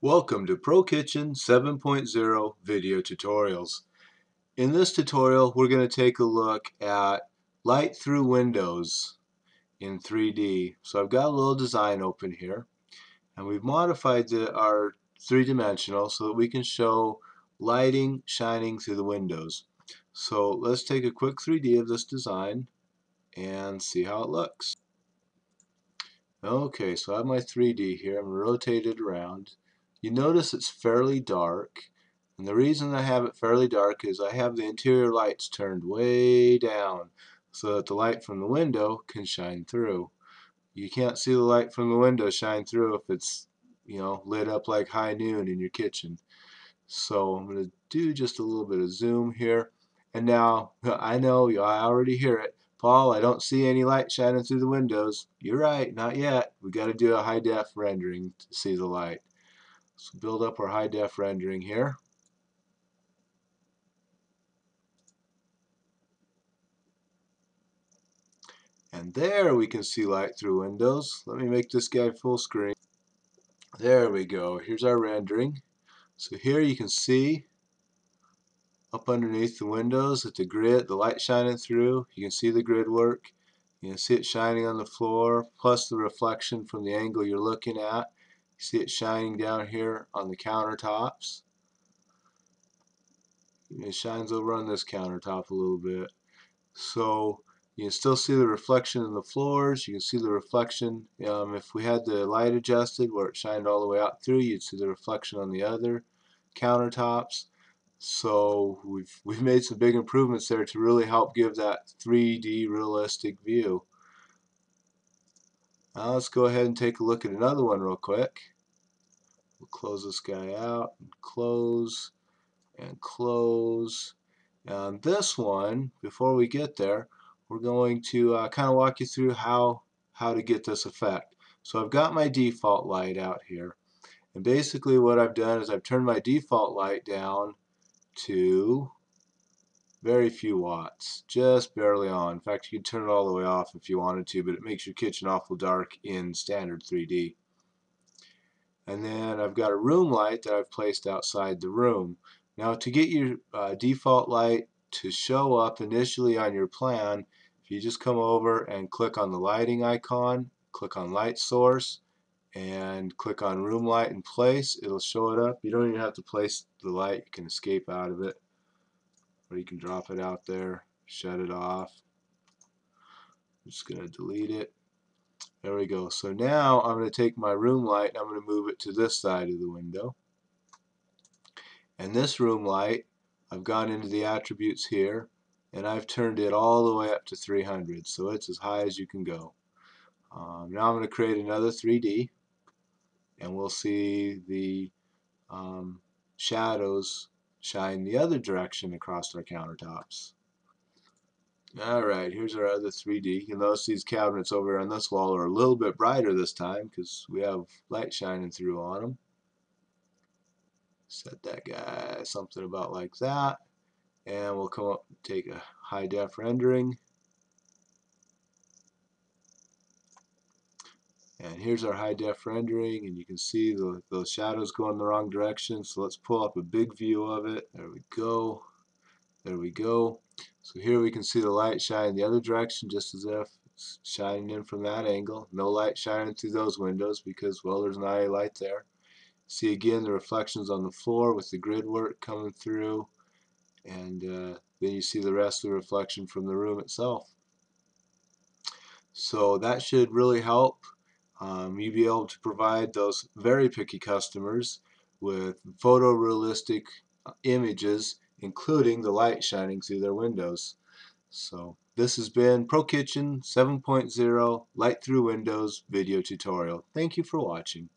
Welcome to ProKitchen 7.0 video tutorials. In this tutorial we're going to take a look at light through windows in 3D. So I've got a little design open here and we've modified our three-dimensional so that we can show lighting shining through the windows. So let's take a quick 3D of this design and see how it looks. Okay, so I have my 3D here. I'm going to rotate it around. You notice it's fairly dark, and the reason I have it fairly dark is I have the interior lights turned way down so that the light from the window can shine through. You can't see the light from the window shine through if it's, lit up like high noon in your kitchen. So I'm going to do just a little bit of zoom here. And now, I know, I already hear it. Paul, I don't see any light shining through the windows. You're right, not yet. We got to do a high def rendering to see the light. So build up our high def rendering here. And there we can see light through windows. Let me make this guy full screen. There we go. Here's our rendering. So here you can see up underneath the windows at the grid, the light shining through. You can see the grid work. You can see it shining on the floor, plus the reflection from the angle you're looking at. You see it shining down here on the countertops. It shines over on this countertop a little bit. So you can still see the reflection in the floors. You can see the reflection. If we had the light adjusted where it shined all the way out through, you'd see the reflection on the other countertops. So we've made some big improvements there to really help give that 3D realistic view. Now let's go ahead and take a look at another one real quick. We'll close this guy out and close and close. And this one, before we get there, we're going to kind of walk you through how to get this effect. So I've got my default light out here, and basically what I've done is I've turned my default light down to very few watts, just barely on. In fact, you can turn it all the way off if you wanted to, but it makes your kitchen awful dark in standard 3D. And then I've got a room light that I've placed outside the room. Now to get your default light to show up initially on your plan, if you just come over and click on the lighting icon, click on light source, and click on room light in place, it'll show it up. You don't even have to place the light, you can escape out of it, or you can drop it out there, shut it off. I'm just going to delete it. There we go. So now I'm going to take my room light and I'm going to move it to this side of the window. And this room light, I've gone into the attributes here and I've turned it all the way up to 300, so it's as high as you can go. Now I'm going to create another 3D and we'll see the shadows shine the other direction across our countertops. Alright, here's our other 3D. You can notice these cabinets over on this wall are a little bit brighter this time because we have light shining through on them. Set that guy something about like that, and we'll come up and take a high def rendering, and here's our high def rendering, and you can see those shadows going the wrong direction. So let's pull up a big view of it. There we go, there we go. So here we can see the light shine the other direction, just as if it's shining in from that angle. No light shining through those windows because, well, there's not any light there. See again the reflections on the floor with the grid work coming through, and then you see the rest of the reflection from the room itself. So that should really help you be able to provide those very picky customers with photorealistic images, including the light shining through their windows. So this has been ProKitchen 7.0 Light Through Windows video tutorial. Thank you for watching.